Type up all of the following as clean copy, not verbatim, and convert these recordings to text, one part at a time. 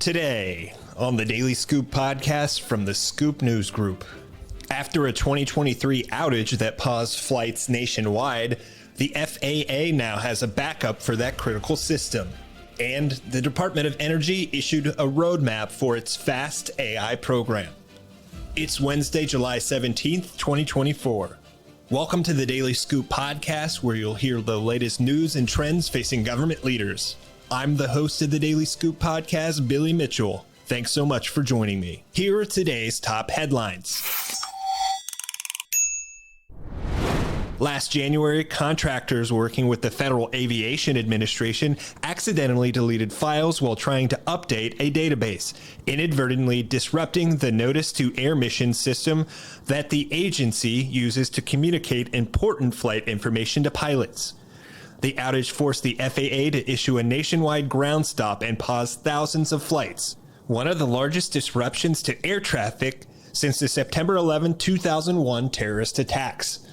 Today on the Daily Scoop podcast from the Scoop News Group. After a 2023 outage that paused flights nationwide, the FAA now has a backup for that critical system. And the Department of Energy issued a roadmap for its FASST AI program. It's Wednesday, July 17th, 2024. Welcome to the Daily Scoop podcast, where you'll hear the latest news and trends facing government leaders. I'm the host of the Daily Scoop podcast, Billy Mitchell. Thanks so much for joining me. Here are today's top headlines. Last January, contractors working with the Federal Aviation Administration accidentally deleted files while trying to update a database, inadvertently disrupting the Notice to Air Mission system that the agency uses to communicate important flight information to pilots. The outage forced the FAA to issue a nationwide ground stop and pause thousands of flights, one of the largest disruptions to air traffic since the September 11, 2001 terrorist attacks.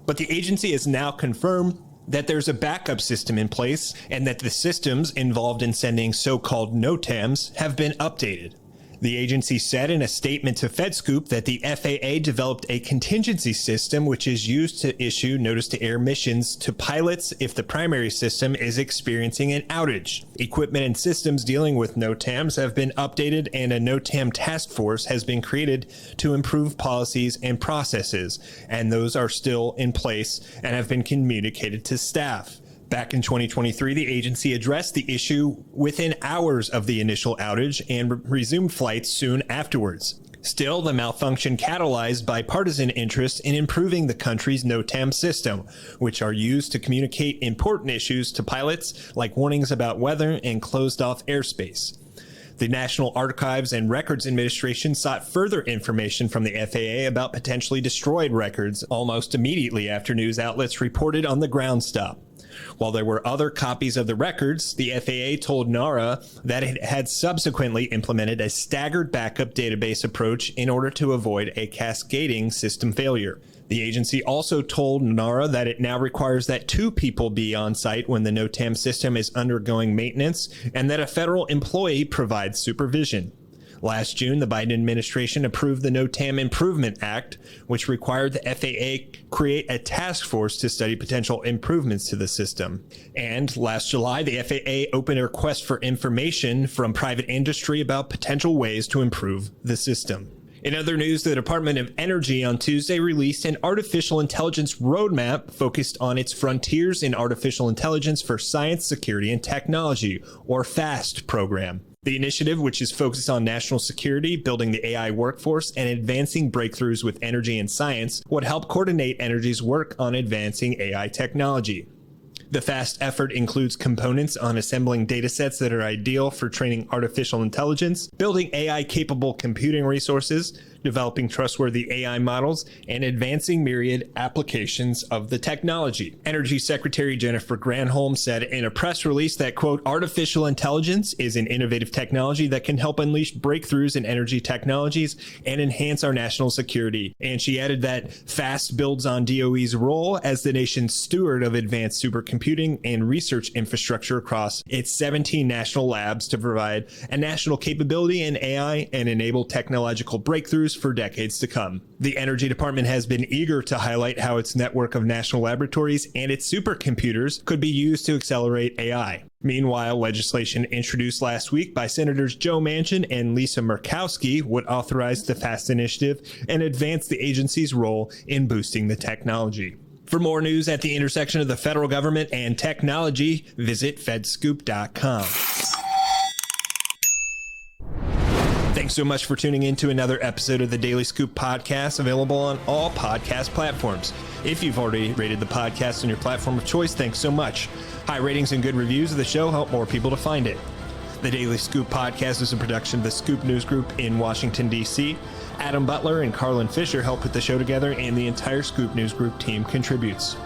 But the agency has now confirmed that there's a backup system in place and that the systems involved in sending so-called NOTAMs have been updated. The agency said in a statement to FedScoop that the FAA developed a contingency system which is used to issue notice to air missions to pilots if the primary system is experiencing an outage. Equipment and systems dealing with NOTAMs have been updated, and a NOTAM Task Force has been created to improve policies and processes, and those are still in place and have been communicated to staff. Back in 2023, the agency addressed the issue within hours of the initial outage and resumed flights soon afterwards. Still, the malfunction catalyzed bipartisan interest in improving the country's NOTAM system, which are used to communicate important issues to pilots, like warnings about weather and closed-off airspace. The National Archives and Records Administration sought further information from the FAA about potentially destroyed records almost immediately after news outlets reported on the ground stop. While there were other copies of the records, the FAA told NARA that it had subsequently implemented a staggered backup database approach in order to avoid a cascading system failure. The agency also told NARA that it now requires that 2 people be on site when the NOTAM system is undergoing maintenance and that a federal employee provides supervision. Last June, the Biden administration approved the NOTAM Improvement Act, which required the FAA create a task force to study potential improvements to the system. And last July, the FAA opened a request for information from private industry about potential ways to improve the system. In other news, the Department of Energy on Tuesday released an artificial intelligence roadmap focused on its Frontiers in Artificial Intelligence for Science, Security, and Technology, or FASST program. The initiative, which is focused on national security, building the AI workforce, and advancing breakthroughs with energy and science, would help coordinate energy's work on advancing AI technology. The FAST effort includes components on assembling datasets that are ideal for training artificial intelligence, building AI-capable computing resources, developing trustworthy AI models, and advancing myriad applications of the technology. Energy Secretary Jennifer Granholm said in a press release that, quote, "Artificial intelligence is an innovative technology that can help unleash breakthroughs in energy technologies and enhance our national security." And she added that FAST builds on DOE's role as the nation's steward of advanced supercomputing and research infrastructure across its 17 national labs to provide a national capability in AI and enable technological breakthroughs for decades to come. The Energy Department has been eager to highlight how its network of national laboratories and its supercomputers could be used to accelerate AI. Meanwhile, legislation introduced last week by Senators Joe Manchin and Lisa Murkowski would authorize the FAST initiative and advance the agency's role in boosting the technology. For more news at the intersection of the federal government and technology, visit fedscoop.com. Thanks so much for tuning in to another episode of the Daily Scoop podcast, available on all podcast platforms. If you've already rated the podcast on your platform of choice, thanks so much. High ratings and good reviews of the show help more people to find it. The Daily Scoop podcast is a production of the Scoop News Group in Washington, D.C. Adam Butler and Carlin Fisher help put the show together, and the entire Scoop News Group team contributes.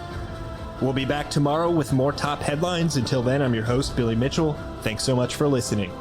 We'll be back tomorrow with more top headlines. Until then, I'm your host, Billy Mitchell. Thanks so much for listening.